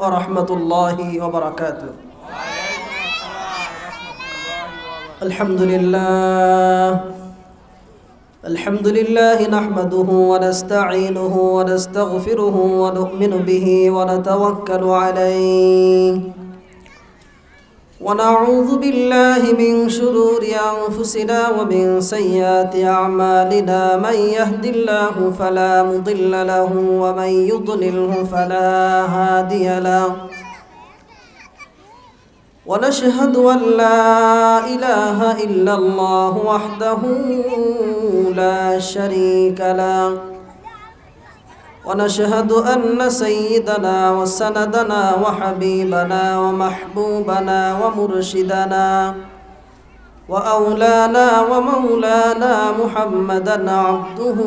ورحمة الله وبركاته. الحمد لله نحمده ونستعينه ونستغفره ونؤمن به ونتوكل عليه ونعوذ بالله من شرور أنفسنا ومن سيئات أعمالنا. من يهد الله فلا مضل له ومن يضلله فلا هادي له. ونشهد أن لا إله إلا الله وحده لا شريك له. ونشهد أن سيدنا وسندنا وحبيبنا ومحبوبنا ومرشدنا وأولانا ومولانا محمدا عبده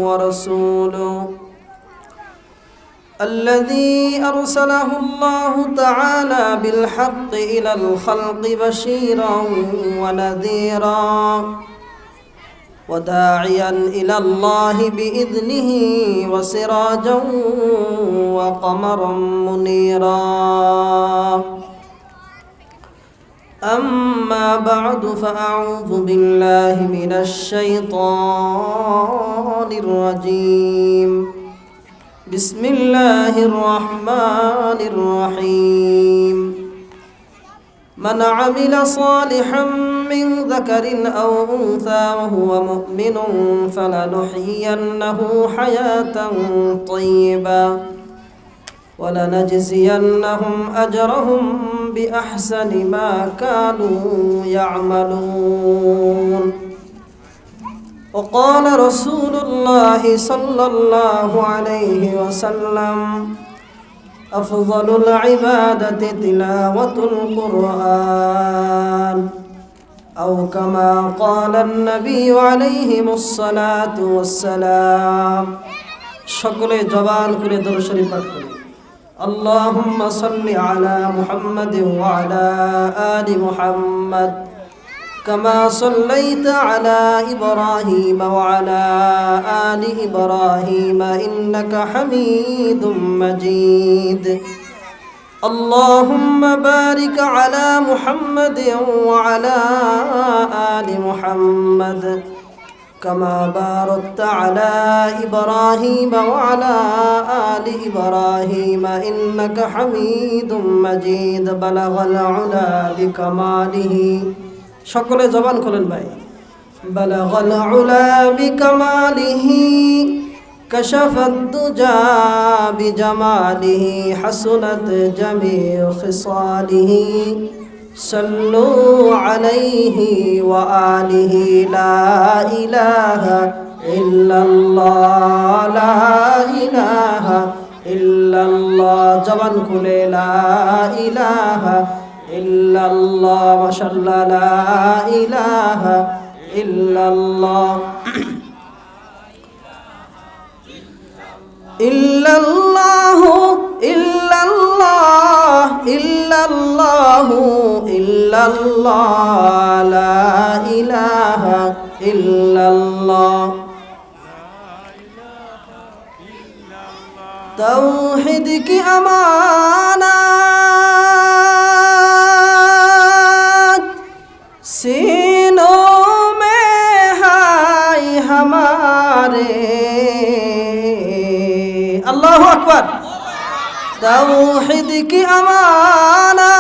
ورسوله الذي أرسله الله تعالى بالحق إلى الخلق بشيرا ونذيرا وداعيا إلى الله بإذنه وسراجا وقمرا منيرا. أما بعد فأعوذ بالله من الشيطان الرجيم. بسم الله الرحمن الرحيم. من عمل صالحا من ذكر أو أنثى وهو مؤمن فلنحيينه حياة طيبة ولنجزينهم أجرهم بأحسن ما كانوا يعملون. وقال رسول الله صلى الله عليه وسلم: أفضل العبادة تلاوة القرآن، أو كما قال النبي عليه الصلاة والسلام. সকলে জবান করে দরুদ শরীফ পাঠ করি। اللهم صل على محمد وعلى آل محمد كما صليت على إبراهيم وعلى آل إبراهيم إنك حميد مجيد. اللهم بارك على محمد وعلى آل محمد كما باركت على إبراهيم وعلى آل إبراهيم إنك حميد مجيد. بلغ العلا بكماله. সকলে জবান খোলেন ভাই। বালাগাল উলা বিকামালিহি কাশাফাদ দুজা বিজামালিহি হাসুনাত জামিউ খিসালিহি সাল্লু আলাইহি ওয়া আলিহি লা ইলাহা ইল্লাল্লাহ লা ইলাহা ইল্লাল্লাহ। জবান খুলে লা ইলাহা ইল্লাল্লাহ মাশাআল্লাহ লা ইলাহা ইল্লাল্লাহ ইল্লাল্লাহ ইল্লাল্লাহ ইল্লাল্লাহ ইল্লাল্লাহ লা ইলাহা ইল্লাল্লাহ। তাওহীদ কি আমানত सीनों में हाय हमारे। अल्लाहु अकबर। तौहीद की अमानत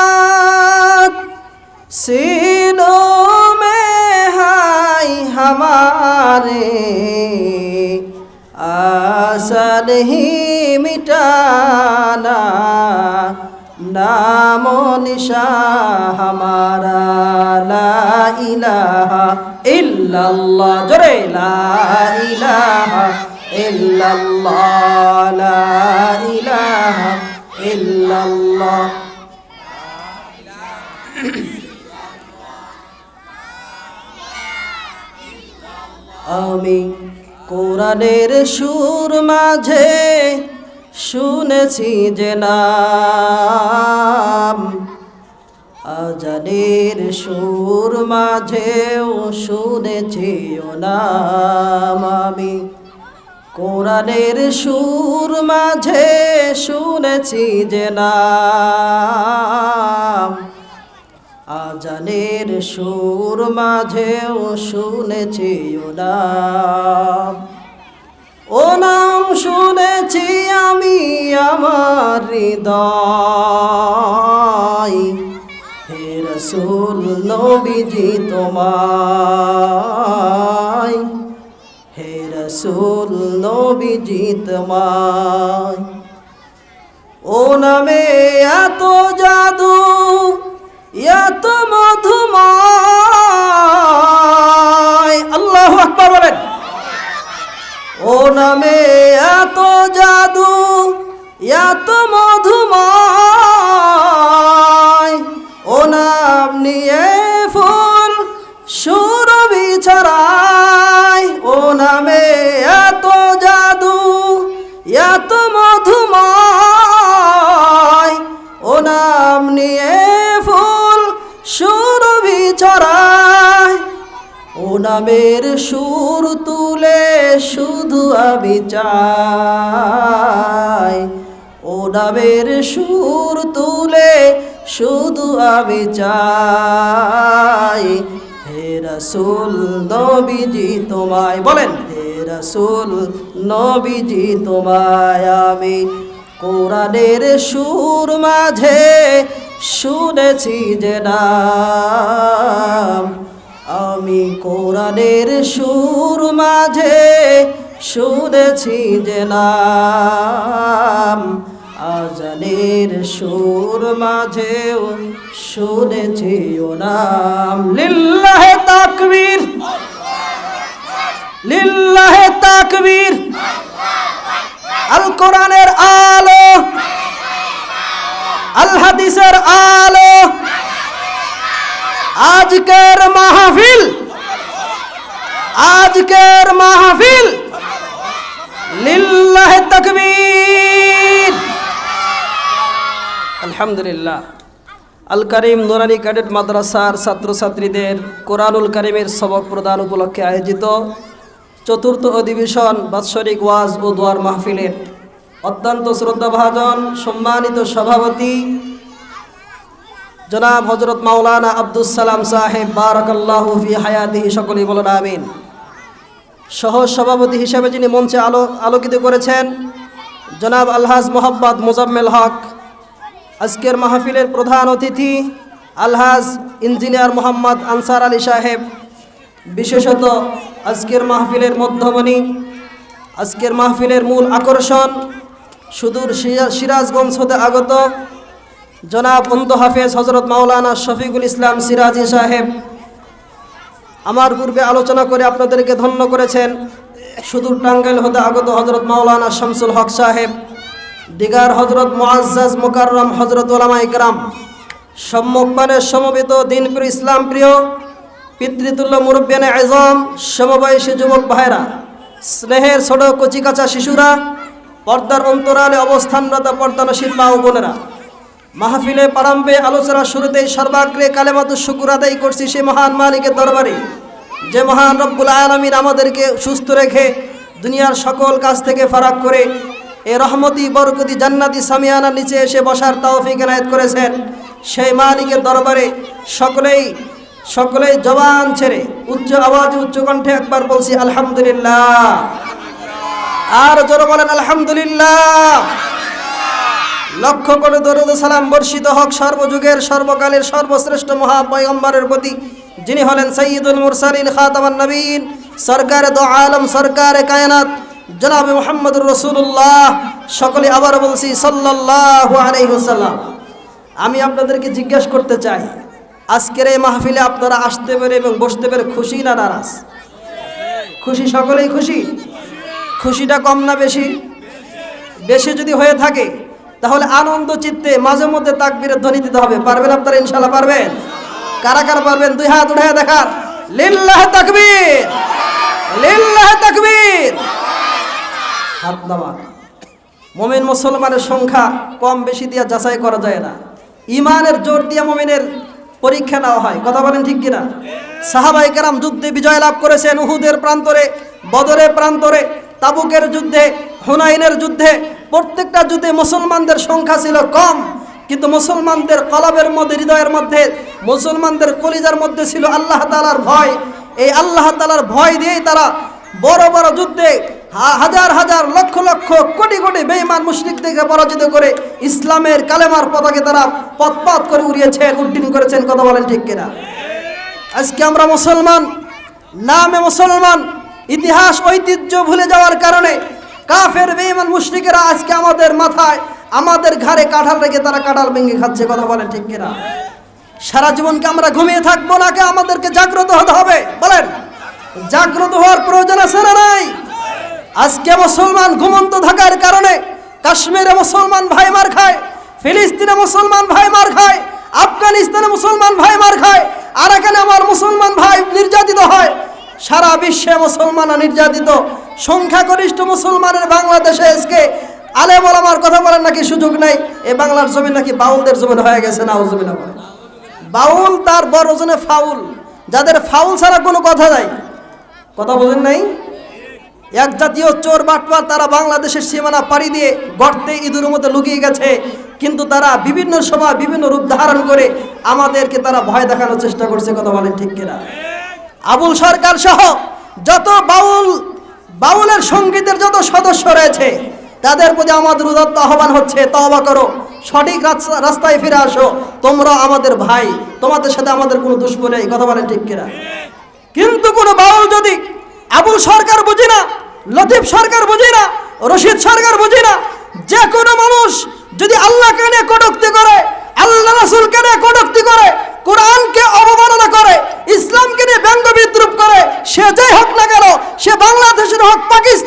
सीनों में हाय हमारे। आशा नहीं मिटाना नामो निशा हमारा। ला इलाहा इल्लल्लाह जोरे ला इलाहा इल्लल्लाह ला इलाहा इल्लल्लाह। আমি কোরআনের সুর মাঝে শুনেছি যে নাম, আজানের সুর মাঝেও শুনেছি ও নাম। আমি কোরআনের সুর মাঝে শুনেছি যে নাম, আজানের সুর মাঝেও শুনেছি ও নাম। ও নাম শুনেছি আমি আমার হৃদয়, হে রাসূল নবীজি তোমায়, হে রাসূল নবীজি তোমায়। ও নামে এত জাদু, এত মধুময়, আল্লাহু আকবার বলেন। ও নামে এত জাদু, এত মধুময়, ও নাম নিয়ে ফুল সুরভি ছড়ায়। ও নামে এত জাদু, এত মধুময়, ও নাম নিয়ে ফুল সুরভি ছড়ায়। ও নামের সুর তুলে শুধু আমি চাই, ও নামের সুর তুলে শুধু আমি চাই। হে রাসূল নবীজি তোমায়, বলেন হে রাসূল নবীজি তোমায় আমি কোরআনের সুর মাঝে শুনেছি যে নাম, আমি কোরআনের সুর মাঝে শুনেছি যে নাম, আজানের সুর মাঝেও শুনেছি ও নাম। লিল্লাহে তাকবীর, লিল্লাহে তাকবীর। আল কোরআনের আলো, আল হাদিসের আলো, আজকের মাহফিল, আজকের মাহফিল, লিল্লাহে তাকবীর। আলহামদুলিল্লাহ। আল কারিম নুরানি ক্যাডেট মাদ্রাসার ছাত্রছাত্রীদের কোরআনুল কারিমের সবক প্রদান উপলক্ষে আয়োজিত চতুর্থ অধিবেশন বাৎসরিক ওয়াজ ও দোয়ার মাহফিলের অত্যন্ত শ্রদ্ধাভাজন সম্মানিত সভাপতি জনাব হযরত মাওলানা আব্দুস সালাম সাহেব বারাকাল্লাহু ফি হায়াতিহি, সকলেই বলেন আমিন। সহ সভাপতি হিসেবে যিনি মঞ্চে আলোকিত করেছেন জনাব আলহাজ মোহাম্মদ মোজাম্মেল হক। আজকের মাহফিলের প্রধান অতিথি আলহাজ ইঞ্জিনিয়ার মোহাম্মদ আনসার আলী সাহেব। বিশেষত আজকের মাহফিলের মধ্যমণি, আজকের মাহফিলের মূল আকর্ষণ সুদূর সিরাজগঞ্জ হতে আগত জনাব অন্ত হাফেজ হযরত মাওলানা শফিকুল ইসলাম সিরাজি সাহেব। আমার পূর্বে আলোচনা করে আপনাদেরকে ধন্য করেছেন সুদূর টাঙ্গাইল হতে আগত হযরত মাওলানা শামসুল হক সাহেব, দিগার হযরত মুআজ্জাজ মুকাররম হযরত উলামা ইকরাম, সম্মুখপানে সমবেত দিনপ্রিয় ইসলাম প্রিয় পিতৃতুল্য মুরব্বিয়ানে আযম, সমবয়সী যুবক ভাইরা, স্নেহের ছোট কচিকাচা শিশুরা, পর্দার অন্তরালে অবস্থানরত পর্দানশীল মা ও বোনেরা, মাহফিলে প্রারম্ভে আলোচনা শুরুতেই সর্বাগ্রে কালেমাতুশ শুকর আদায় করছি সে মহান মালিকের দরবারে, যে মহান রব্বুল আলামিন আমাদেরকে সুস্থ রেখে দুনিয়ার সকল কাজ থেকে ফারাক করে এ রহমতি বরকতি জান্নাতি সামিয়ানার নিচে এসে বসার তৌফিক এনায়েত করেছেন। সেই মালিকের দরবারে সকলেই জবান ছেড়ে উচ্চ আওয়াজে উচ্চ কণ্ঠে একবার বলছি আলহামদুলিল্লাহ। আর জোরে বলেন আলহামদুলিল্লাহ। লক্ষ কোটি দরুদ সালাম বর্ষিত হক সর্বযুগের সর্বকালের সর্বশ্রেষ্ঠ মহা পয়গম্বরের প্রতি, যিনি হলেন সাইয়্যিদুল মুরসালিন খাতামান নবীন, সরকারে দো আলম, সরকারে কায়নাত জনাবে মুহাম্মদুর রাসূলুল্লাহ। সকলে আবার বলছি সাল্লাল্লাহু আলাইহি ওয়াসাল্লাম। আমি আপনাদেরকে জিজ্ঞাসা করতে চাই, আজকের এই মাহফিলে আপনারা আসতে পেরে এবং বসতে পেরে খুশি না নারাজ? খুশি, সকলেই খুশি। খুশিটা কম না বেশি? বেশি যদি হয়ে থাকে তাহলে আনন্দ চিত্তে মাঝে মধ্যে তাকবীরের ধ্বনি দিতে হবে। পারবেন আপনারা? ইনশাআল্লাহ পারবেন। কারা কারা পারবেন? দুই হাত উঠায় দেখান। লিল্লাহি তাকবীর, লিল্লাহি তাকবীর। হাত নামান। মুমিন মুসলমানের সংখ্যা কম বেশি দিয়ে যাচাই করা যায় না, ইমানের জোর দিয়ে মুমিনের পরীক্ষা নেওয়া হয়। কথা বলেন ঠিক কিনা? সাহাবায়ে কেরাম যুদ্ধে বিজয় লাভ করেছেন, উহুদের প্রান্তরে, বদরের প্রান্তরে, তাবুকের যুদ্ধে, হুনাইনের যুদ্ধে, প্রত্যেকটা যুদ্ধে মুসলমানদের সংখ্যা ছিল কম, কিন্তু মুসলমানদের কলবের মধ্যে, হৃদয়ের মধ্যে, মুসলমানদের কলিজার মধ্যে ছিল আল্লাহ তাআলার ভয়। এই আল্লাহ তাআলার ভয় দিয়েই তারা বড় বড় যুদ্ধে হাজার হাজার লক্ষ লক্ষ কোটি কোটি বেঈমান মুশরিকদেরকে পরাজিত করে ইসলামের কালেমার পতাকে তারা পথ করে উড়িয়েছেন, উড্ডীন করেছেন। কথা বলেন ঠিক কিনা? আজকে আমরা মুসলমান, নামে মুসলমান, ইতিহাস ঐতিহ্য ভুলে যাওয়ার কারণে কাফের বেঈমান মুশরিকেরা আজকে আমাদের মাথায়, আমাদের ঘাড়ে কাঁঠাল রেখে তারা কাঁঠাল ভেঙে খাচ্ছে। কথা বলেন ঠিক কিনা? সারা জীবনকে আমরা ঘুমিয়ে থাকবো নাকি আমাদেরকে জাগ্রত হতে হবে? বলেন, জাগ্রত হওয়ার প্রয়োজন আছে না নাই? আজকে মুসলমান ঘুমন্ত থাকার কারণে কাশ্মীরে মুসলমান ভাই মার খায়, ফিলিস্তিনে মুসলমান ভাই মার খায়, আফগানিস্তানে মুসলমান ভাই মার খায়, আর এখানে আমার মুসলমান ভাই নির্যাতিত হয়। সারা বিশ্বে মুসলমানরা নির্যাতিত। সংখ্যাগরিষ্ঠ মুসলমানের বাংলাদেশে আজকে আলেম ওলামার কথা বলার নাকি সুযোগ নাই। এই বাংলার জমি নাকি বাউলদের জমি হয়ে গেছে। নাউজুবিল্লাহ। বাউল তার বড় জনে ফাউল, যাদের ফাউল ছাড়া কোনো কথা নাই। কথা বলেন নাই? এক জাতীয় চোর বাটপার, তারা বাংলাদেশের সীমানা পাড়ি দিয়ে গর্তে ইঁদুরের মধ্যে লুকিয়ে গেছে, কিন্তু তারা বিভিন্ন সময় বিভিন্ন রূপ ধারণ করে আমাদেরকে তারা ভয় দেখানোর চেষ্টা করছে। কথা বলেন ঠিক কিনা? আবুল সরকার সহ যত বাউলের সঙ্গীতের যত সদস্য রয়েছে তাদের প্রতি আমাদের উদাত্ত আহ্বান হচ্ছে, তওবা করো, সঠিক রাস্তায় ফিরে আসো। তোমরা আমাদের ভাই, তোমাদের সাথে আমাদের কোনো দুশ্মনী নেই। কথা বলেন ঠিক কিনা? কিন্তু কোনো বাউল যদি আবুল সরকার বুঝি না, লতিফ সরকার বুঝি না, রশিদ সরকার বুঝি না, যে কোনো মানুষ যদি আল্লাহকে নিয়ে কটূক্তি করে, আল্লাহ রাসূলকে নিয়ে কটূক্তি করে, কোরআনকে অবমাননা করে, ইসলামকে নিয়ে ব্যঙ্গ বিদ্রুপ করে, সে যাই হোক না কেন, সে বাংলাদেশের হোক, পাকিস্তান